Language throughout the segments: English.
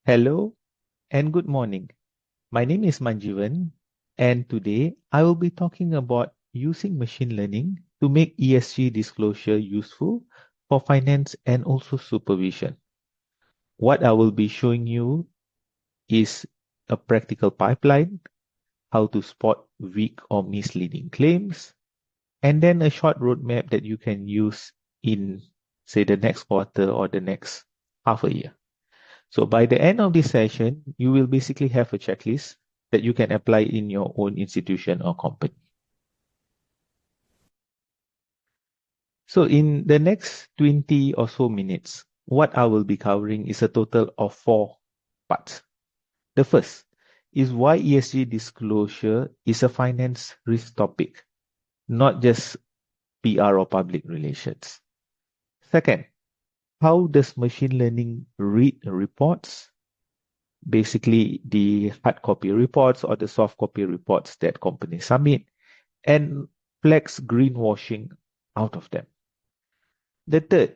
Hello and good morning. My name is Manjeevan, and today I will be talking about using machine learning to make ESG disclosure useful for finance and also supervision. What I will be showing you is a practical pipeline, how to spot weak or misleading claims, and then a short roadmap that you can use in, say, the next quarter or the next half a year. So by the end of this session, you will basically have a checklist that you can apply in your own institution or company. So in the next 20 or so minutes, what I will be covering is a total of 4 parts. The first is why ESG disclosure is a finance risk topic, not just PR or public relations. Second, how does machine learning read reports? Basically, the hard copy reports or the soft copy reports that companies submit, and flags greenwashing out of them. The third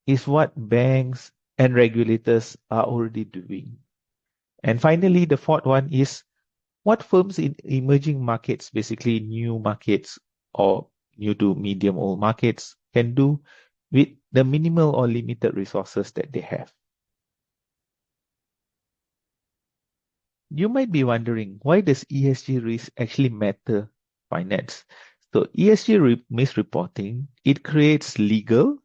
is what banks and regulators are already doing. And finally, the fourth one is what firms in emerging markets, basically new markets or new to medium old markets, can do with the minimal or limited resources that they have. You might be wondering, why does ESG risk actually matter finance? So ESG misreporting, it creates legal,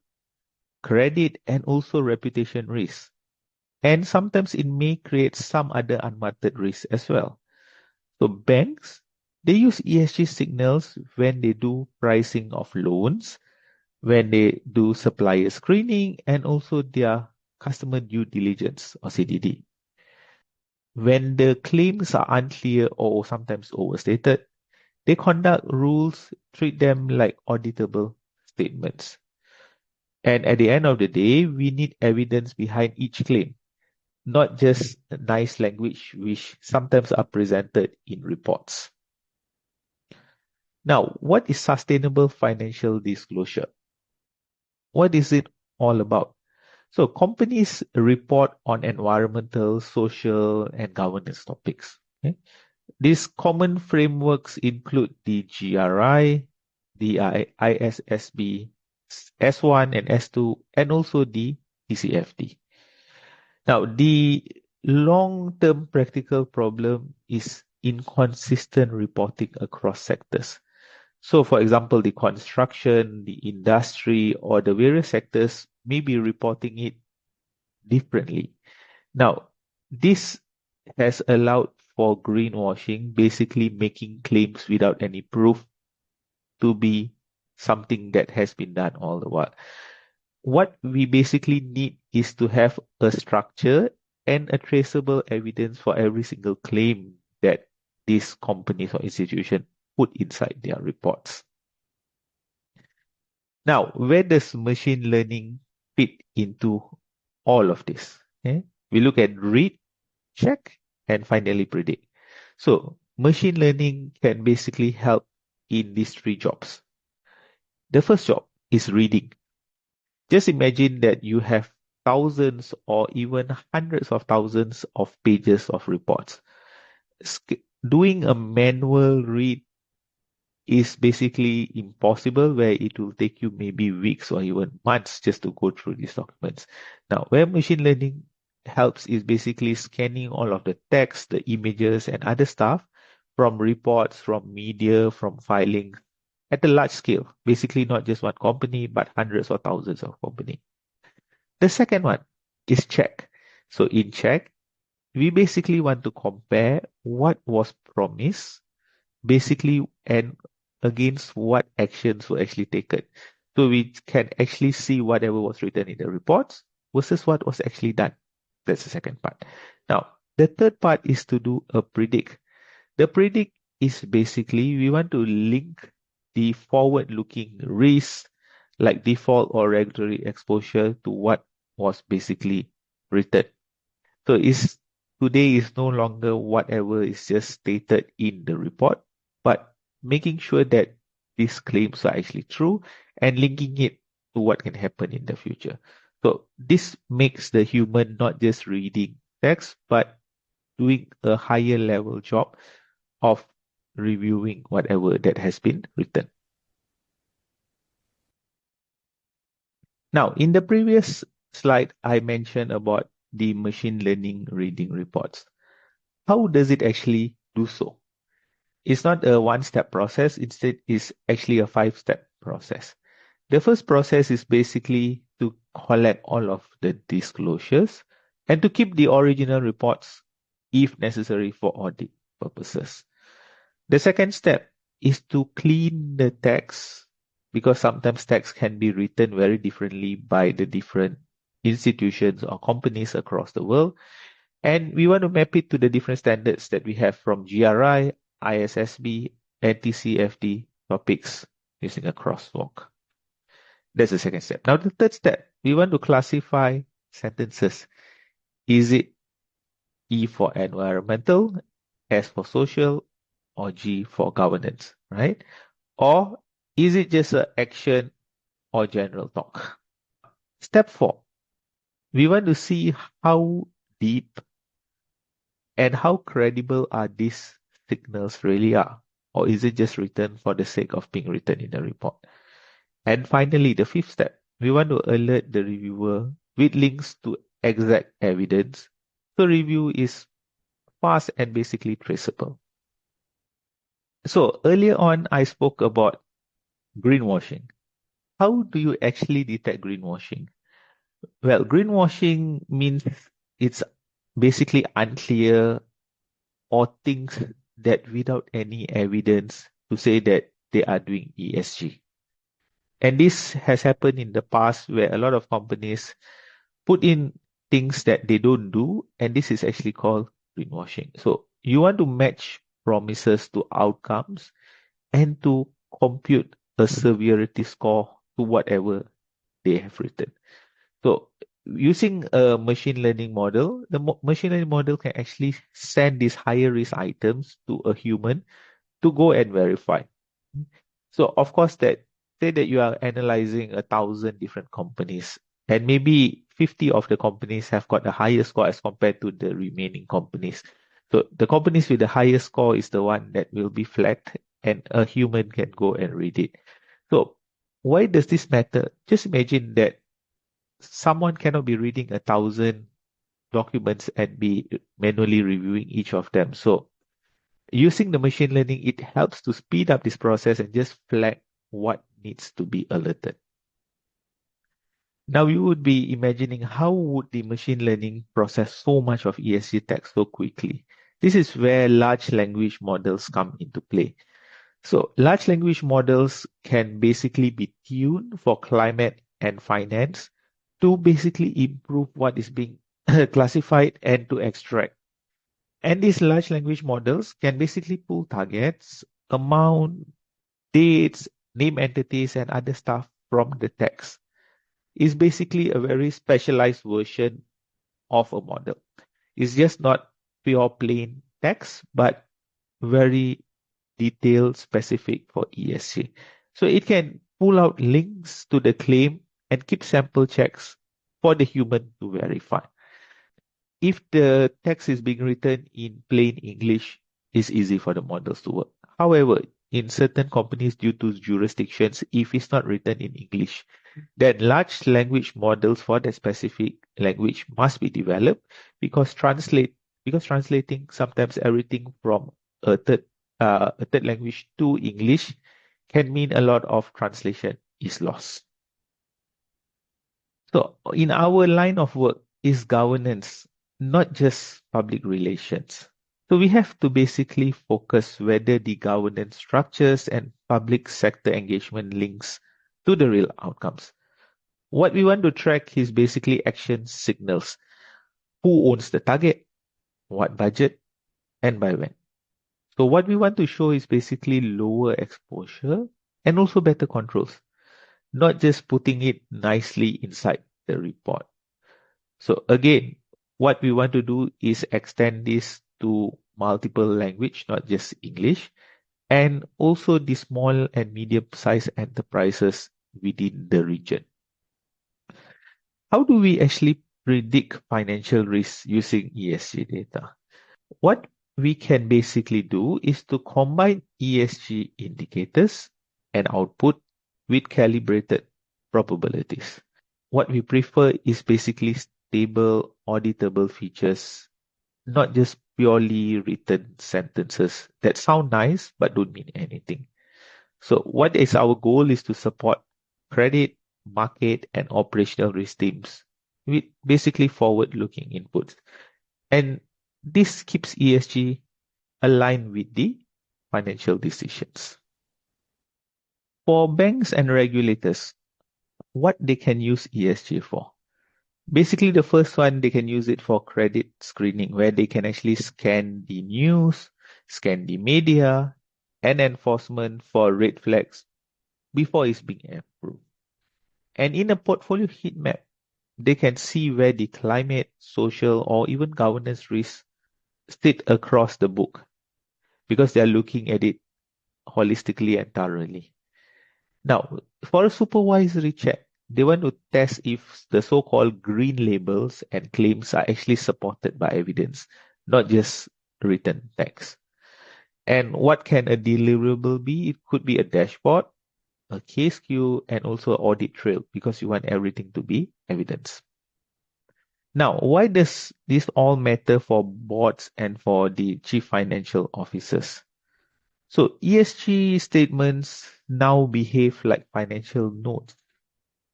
credit, and also reputation risk. And sometimes it may create some other unwanted risk as well. So banks, they use ESG signals when they do pricing of loans, when they do supplier screening, and also their customer due diligence or CDD. When the claims are unclear or sometimes overstated, they conduct rules, treat them like auditable statements. And at the end of the day, we need evidence behind each claim, not just nice language which sometimes are presented in reports. Now, what is sustainable financial disclosure? What is it all about? So companies report on environmental, social, and governance topics. Okay? These common frameworks include the GRI, the ISSB S1 and S2, and also the TCFD. Now, the long-term practical problem is inconsistent reporting across sectors. So, for example, the construction, the industry, or the various sectors may be reporting it differently. Now, this has allowed for greenwashing, basically making claims without any proof to be something that has been done all the while. What we basically need is to have a structure and a traceable evidence for every single claim that these companies or institutions put inside their reports. Now, where does machine learning fit into all of this? Okay? We look at read, check, and finally predict. So, machine learning can basically help in these 3 jobs. The first job is reading. Just imagine that you have thousands or even hundreds of thousands of pages of reports. Doing a manual read is basically impossible, where it will take you maybe weeks or even months just to go through these documents. Now, where machine learning helps is basically scanning all of the text, the images, and other stuff from reports, from media, from filing at a large scale. Basically, not just one company, but hundreds or thousands of companies. The second one is check. So in check, we basically want to compare what was promised, basically, and against what actions were actually taken. So we can actually see whatever was written in the reports versus what was actually done. That's the second part. Now, the third part is to do a predict. The predict is basically we want to link the forward-looking risk like default or regulatory exposure to what was basically written. So today is no longer whatever is just stated in the report, but making sure that these claims are actually true and linking it to what can happen in the future. So this makes the human not just reading, text, but doing a higher level job of reviewing whatever that has been written. Now, in the previous slide, I mentioned about the machine learning reading reports. How does it actually do so? It's not a one-step process. Instead, it's actually a five-step process. The first process is basically to collect all of the disclosures and to keep the original reports if necessary for audit purposes. The second step is to clean the text because sometimes text can be written very differently by the different institutions or companies across the world. And we want to map it to the different standards that we have from GRI, ISSB, and TCFD topics using a crosswalk. That's the second step. Now, the third step, we want to classify sentences. Is it E for environmental, S for social, or G for governance, right? Or is it just an action or general talk? Step 4, we want to see how deep and how credible are these signals really are, or is it just written for the sake of being written in a report? And finally, the fifth step, we want to alert the reviewer with links to exact evidence, so review is fast and basically traceable. So earlier on, I spoke about greenwashing. How do you actually detect greenwashing? Well, greenwashing means it's basically unclear or things that without any evidence to say that they are doing ESG. And this has happened in the past where a lot of companies put in things that they don't do, and this is actually called greenwashing. So you want to match promises to outcomes and to compute a severity score to whatever they have written. So using a machine learning model, the machine learning model can actually send these higher risk items to a human to go and verify. So of course that say that you are analyzing 1,000 different companies and maybe 50 of the companies have got a higher score as compared to the remaining companies. So the companies with the highest score is the one that will be flagged and a human can go and read it. So why does this matter? Just imagine that someone cannot be reading 1,000 documents and be manually reviewing each of them. So using the machine learning, it helps to speed up this process and just flag what needs to be alerted. Now you would be imagining how would the machine learning process so much of ESG text so quickly? This is where large language models come into play. So large language models can basically be tuned for climate and finance to basically improve what is being classified and to extract. And these large language models can basically pull targets, amount, dates, name entities, and other stuff from the text. It's basically a very specialized version of a model. It's just not pure plain text, but very detailed specific for ESG. So it can pull out links to the claim and keep sample checks for the human to verify. If the text is being written in plain English, it's easy for the models to work. However, in certain companies, due to jurisdictions, if it's not written in English, then large language models for the specific language must be developed because translating sometimes everything from a third language to English can mean a lot of translation is lost. So in our line of work is governance, not just public relations. So we have to basically focus whether the governance structures and public sector engagement links to the real outcomes. What we want to track is basically action signals. Who owns the target, what budget, and by when. So what we want to show is basically lower exposure and also better controls, not just putting it nicely inside the report. So again, what we want to do is extend this to multiple language, not just English, and also the small and medium-sized enterprises within the region. How do we actually predict financial risks using ESG data. What we can basically do is to combine ESG indicators and output with calibrated probabilities. What we prefer is basically stable, auditable features, not just purely written sentences that sound nice but don't mean anything. So what is our goal is to support credit, market, and operational risk teams with basically forward-looking inputs. And this keeps ESG aligned with the financial decisions. For banks and regulators, what they can use ESG for? Basically, the first one, they can use it for credit screening, where they can actually scan the news, scan the media, and enforcement for red flags before it's being approved. And in a portfolio heat map, they can see where the climate, social, or even governance risks sit across the book because they're looking at it holistically and thoroughly. Now, for a supervisory check, they want to test if the so-called green labels and claims are actually supported by evidence, not just written text. And what can a deliverable be? It could be a dashboard, a case queue, and also an audit trail because you want everything to be evidence. Now, why does this all matter for boards and for the chief financial officers? So ESG statements now behave like financial notes.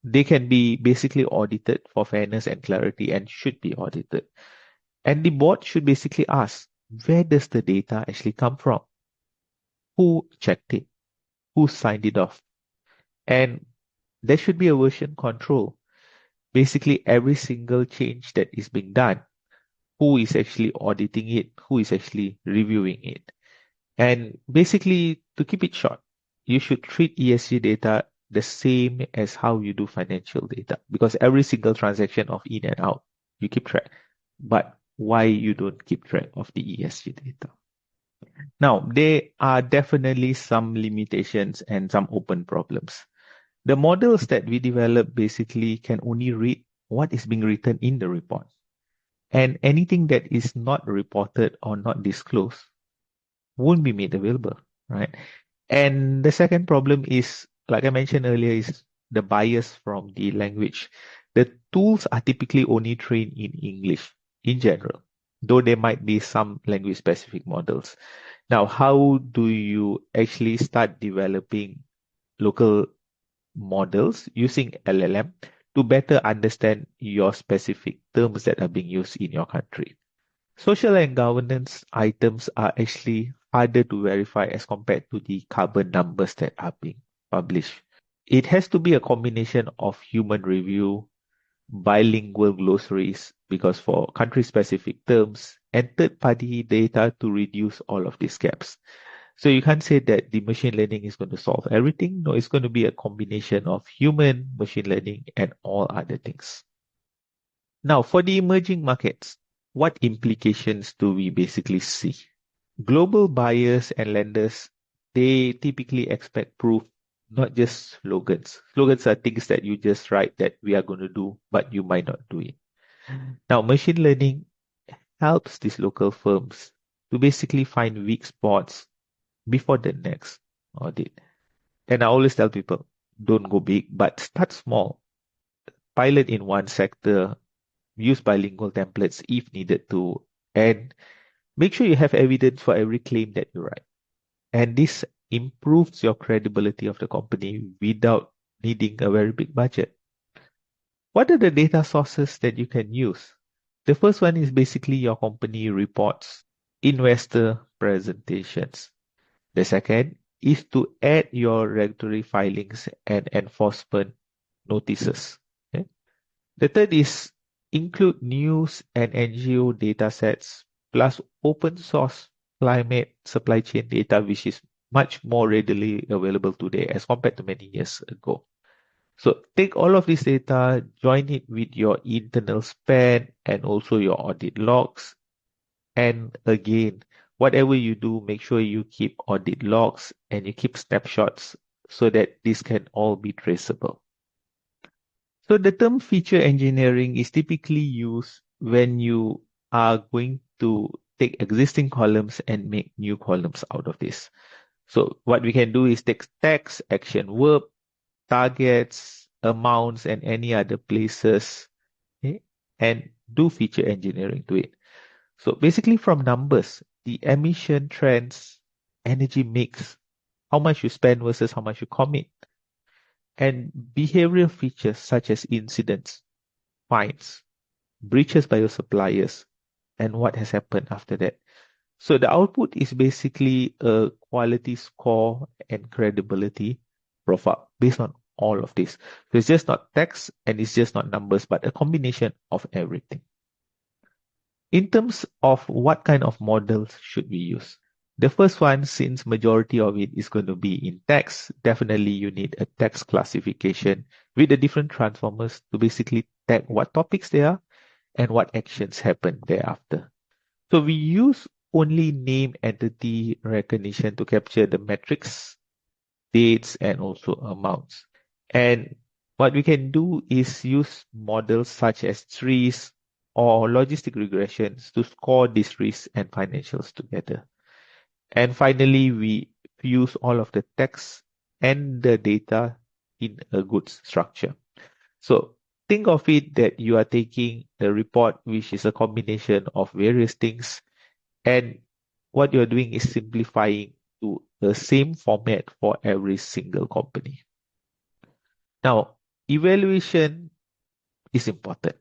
They can be basically audited for fairness and clarity and should be audited. And the board should basically ask, where does the data actually come from? Who checked it? Who signed it off? And there should be a version control. Basically, every single change that is being done, who is actually auditing it? Who is actually reviewing it? And basically, to keep it short, you should treat ESG data the same as how you do financial data because every single transaction of in and out, you keep track. But why you don't keep track of the ESG data? Now, there are definitely some limitations and some open problems. The models that we develop basically can only read what is being written in the report. And anything that is not reported or not disclosed won't be made available, right? And the second problem is, like I mentioned earlier, is the bias from the language. The tools are typically only trained in English in general, though there might be some language specific models. Now, how do you actually start developing local models using LLM to better understand your specific terms that are being used in your country? Social and governance items are actually harder to verify as compared to the carbon numbers that are being published. It has to be a combination of human review, bilingual glossaries, because for country-specific terms, and third-party data to reduce all of these gaps. So you can't say that the machine learning is going to solve everything. No, it's going to be a combination of human, machine learning, and all other things. Now, for the emerging markets, what implications do we basically see? Global buyers and lenders, they typically expect proof, not just slogans. Slogans are things that you just write that we are going to do, but you might not do it. Now, machine learning helps these local firms to basically find weak spots before the next audit. And I always tell people, don't go big, but start small. Pilot in one sector, use bilingual templates if needed to, and make sure you have evidence for every claim that you write. And this improves your credibility of the company without needing a very big budget. What are the data sources that you can use? The first one is basically your company reports, investor presentations. The second is to add your regulatory filings and enforcement notices. Okay? The third is include news and NGO data sets plus open source climate supply chain data, which is much more readily available today as compared to many years ago. So take all of this data, join it with your internal span and also your audit logs. And again, whatever you do, make sure you keep audit logs and you keep snapshots so that this can all be traceable. So the term feature engineering is typically used when you are going to take existing columns and make new columns out of this. So what we can do is take text, action, verb, targets, amounts, and any other places, okay, and do feature engineering to it. So basically from numbers, the emission trends, energy mix, how much you spend versus how much you commit, and behavioral features such as incidents, fines, breaches by your suppliers, and what has happened after that. So the output is basically a quality score and credibility profile based on all of this. So it's just not text and it's just not numbers, but a combination of everything. In terms of what kind of models should we use? The first one, since majority of it is going to be in text, definitely you need a text classification with the different transformers to basically tag what topics they are and what actions happen thereafter. So we use only name entity recognition to capture the metrics, dates, and also amounts. And what we can do is use models such as trees or logistic regressions to score these risks and financials together. And finally, we use all of the text and the data in a good structure. So think of it that you are taking a report which is a combination of various things, and what you're doing is simplifying to the same format for every single company. Now, evaluation is important.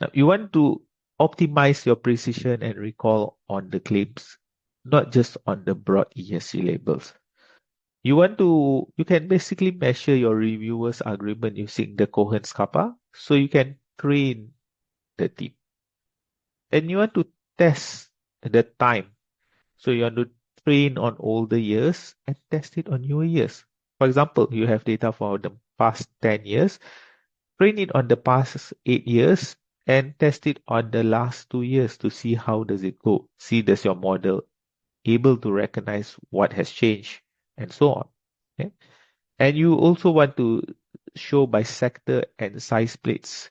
Now, you want to optimize your precision and recall on the claims, not just on the broad ESG labels. You can basically measure your reviewer's agreement using the Cohen's kappa, so you can train the team. And you want to test the time. So you want to train on older years and test it on newer years. For example, you have data for the past 10 years, train it on the past 8 years and test it on the last 2 years to see how does it go. See, does your model able to recognize what has changed and so on. Okay? And you also want to show by sector and size plates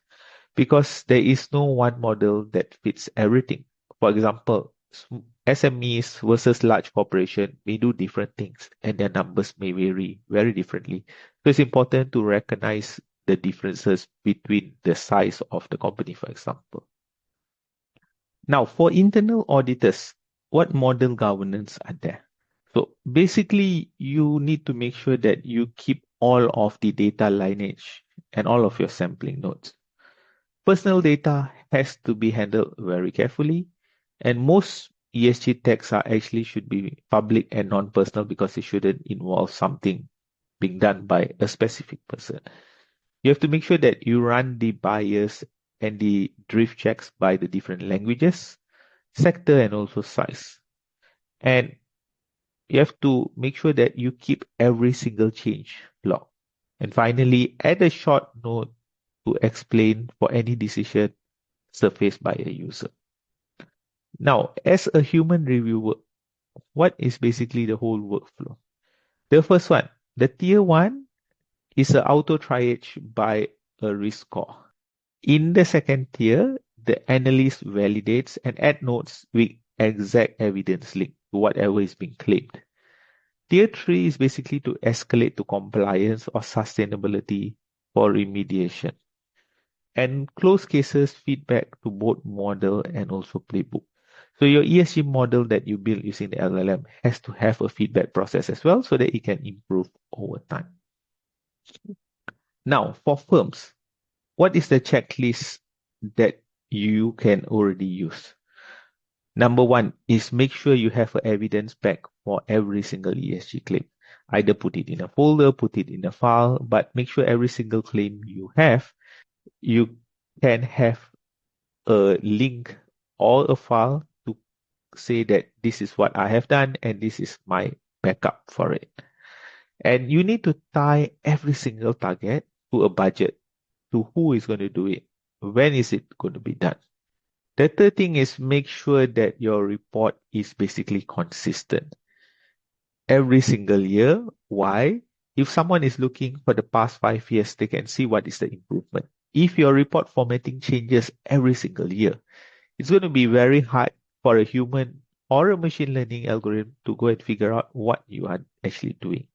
because there is no one model that fits everything. For example, SMEs versus large corporation may do different things and their numbers may vary very differently. So it's important to recognize the differences between the size of the company, for example. Now, for internal auditors, what model governance are there? So basically, you need to make sure that you keep all of the data lineage and all of your sampling notes. Personal data has to be handled very carefully, and most ESG tags are actually should be public and non-personal because it shouldn't involve something being done by a specific person. You have to make sure that you run the bias and the drift checks by the different languages, sector, and also size. And you have to make sure that you keep every single change log. And finally, add a short note to explain for any decision surfaced by a user. Now, as a human reviewer, what is basically the whole workflow? The first one, the tier one is an auto triage by a risk score. In the second tier, the analyst validates and add notes with exact evidence link to whatever is being claimed. Tier 3 is basically to escalate to compliance or sustainability for remediation. And close cases feedback to both model and also playbook. So your ESG model that you build using the LLM has to have a feedback process as well so that it can improve over time. Now, for firms, what is the checklist that you can already use? Number one is make sure you have an evidence pack for every single ESG claim. Either put it in a folder, put it in a file, but make sure every single claim you have, you can have a link or a file to say that this is what I have done and this is my backup for it. And you need to tie every single target to a budget, to who is going to do it, when is it going to be done. The third thing is make sure that your report is basically consistent every single year. Why? If someone is looking for the past 5 years, they can see what is the improvement. If your report formatting changes every single year, it's going to be very hard for a human or a machine learning algorithm to go and figure out what you are actually doing.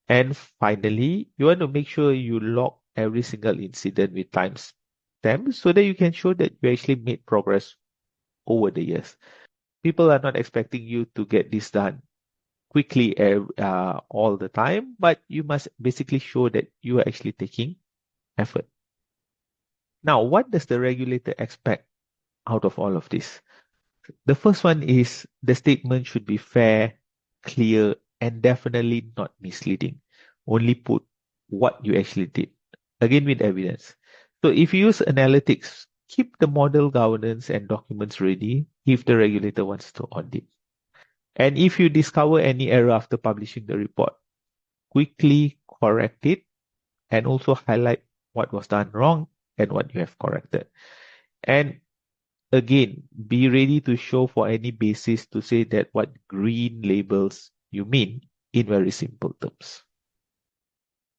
And finally, you want to make sure you log every single incident with timestamps so that you can show that you actually made progress over the years. People are not expecting you to get this done quickly all the time, but you must basically show that you are actually taking effort. Now, what does the regulator expect out of all of this? The first one is the statement should be fair, clear, and definitely not misleading. Only put what you actually did. Again, with evidence. So if you use analytics, keep the model governance and documents ready if the regulator wants to audit. And if you discover any error after publishing the report, quickly correct it and also highlight what was done wrong and what you have corrected. And again, be ready to show for any basis to say that what green labels you mean in very simple terms.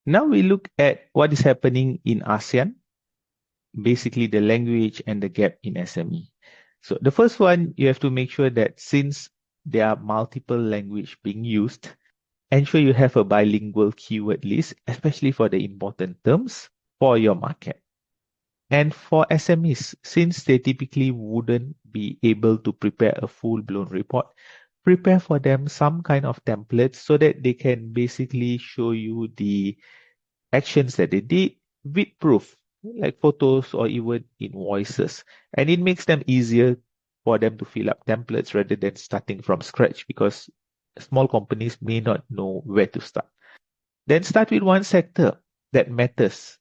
Now we look at what is happening in ASEAN, basically the language and the gap in SME. So the first one, you have to make sure that since there are multiple language being used, ensure you have a bilingual keyword list, especially for the important terms for your market. And for SMEs, since they typically wouldn't be able to prepare a full-blown report, prepare for them some kind of templates so that they can basically show you the actions that they did with proof, like photos or even invoices. And it makes them easier for them to fill up templates rather than starting from scratch because small companies may not know where to start. Then start with one sector that matters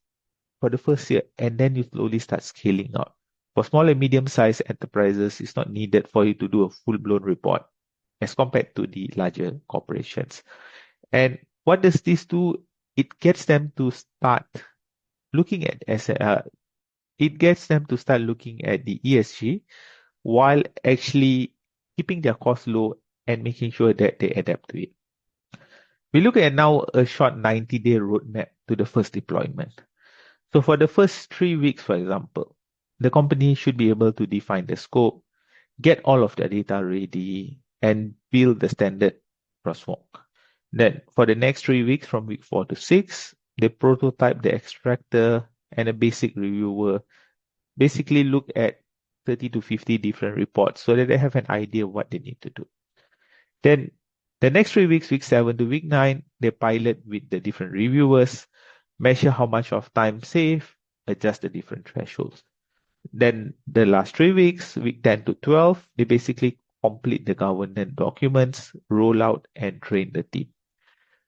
for the first year, and then you slowly start scaling out. For small and medium-sized enterprises, it's not needed for you to do a full-blown report as compared to the larger corporations. And what does this do? It gets them to start looking at the ESG while actually keeping their costs low and making sure that they adapt to it. We look at now a short 90-day roadmap to the first deployment. So for the first 3 weeks, for example, the company should be able to define the scope, get all of the data ready, and build the standard crosswalk. Then for the next 3 weeks, from week 4 to 6, they prototype the extractor and a basic reviewer, basically look at 30 to 50 different reports so that they have an idea of what they need to do. Then the next 3 weeks, week 7 to week 9, they pilot with the different reviewers, measure how much of time saved, adjust the different thresholds. Then the last 3 weeks, week 10 to 12, they basically complete the governance documents, roll out and train the team.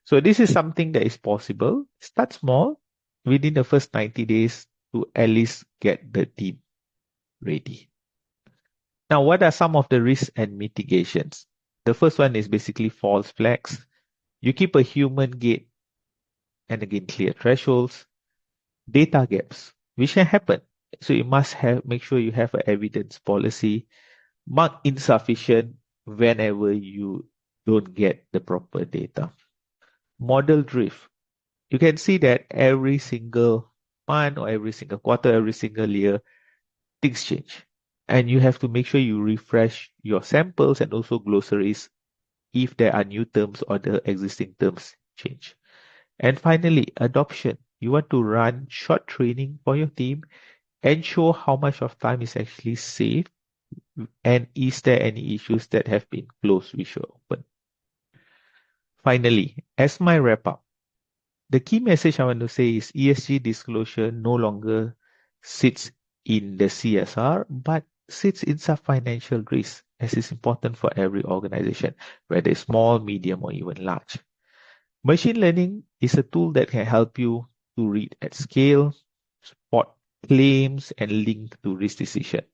So this is something that is possible. Start small within the first 90 days to at least get the team ready. Now, what are some of the risks and mitigations? The first one is basically false flags. You keep a human gate and again clear thresholds. Data gaps, which can happen. So you must make sure you have an evidence policy. Mark insufficient whenever you don't get the proper data. Model drift. You can see that every single month or every single quarter, every single year, things change. And you have to make sure you refresh your samples and also glossaries if there are new terms or the existing terms change. And finally, adoption. You want to run short training for your team and show how much of time is actually saved and is there any issues that have been closed which were open. Finally, as my wrap up, the key message I want to say is ESG disclosure no longer sits in the CSR, but sits inside financial risk, as is important for every organization, whether it's small, medium, or even large. Machine learning is a tool that can help you to read at scale, spot claims, and link to risk decision.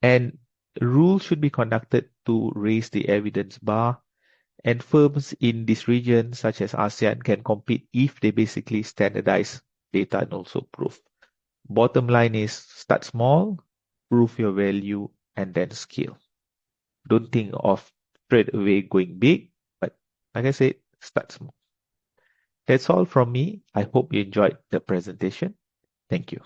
And rules should be conducted to raise the evidence bar. And firms in this region, such as ASEAN, can compete if they basically standardize data and also proof. Bottom line is start small, prove your value, and then scale. Don't think of straight away going big, but like I said, start small. That's all from me. I hope you enjoyed the presentation. Thank you.